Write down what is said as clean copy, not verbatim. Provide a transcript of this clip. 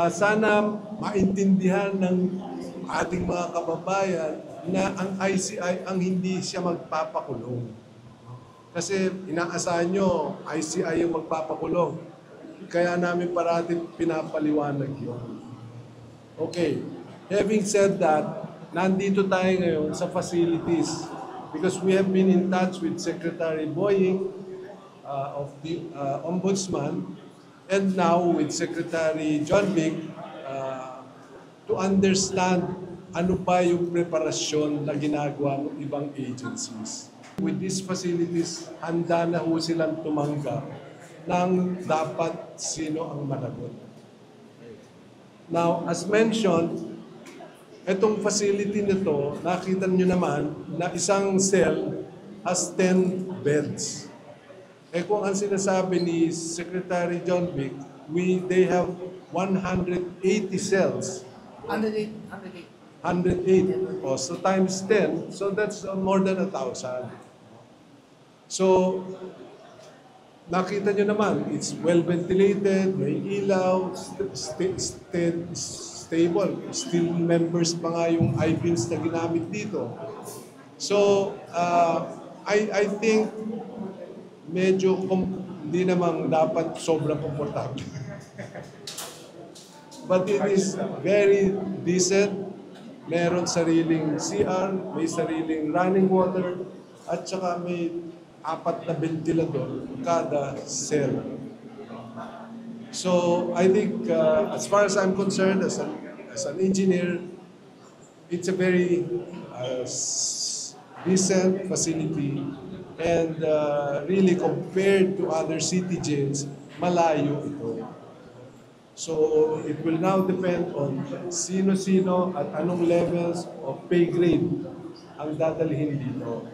Sana maintindihan ng ating mga kababayan na ang ICI ang hindi siya magpapakulong. Kasi inaasahan nyo, ICI yung magpapakulong. Kaya namin parating pinapaliwanag yun. Okay, having said that, nandito tayo ngayon sa facilities because we have been in touch with Secretary Boying of the Ombudsman and now with Secretary John Vic to understand ano pa yung preparasyon na ginagawa ng ibang agencies. With these facilities, handa na ho silang tumanggap ng dapat sino ang managot. Now, as mentioned, itong facility nito, nakita nyo naman na isang cell has 10 beds. Kung ang sinasabi ni Secretary John Vic, they have 180 cells. 108. Oh, so times 10, so that's more than 1,000. So, nakita nyo naman, it's well ventilated, may ilaw, stable. Still members pa nga yung I-beams na ginamit dito. So, I think medyo hindi namang dapat sobrang komportable. But it is very decent. Meron sariling CR, may sariling running water, at saka may 4 na ventilador kada cell. So I think as far as I'm concerned, as an engineer, it's a very decent facility. And really compared to other city jails, malayo ito. So it will now depend on sino-sino at anong levels of pay grade ang dadalhin dito.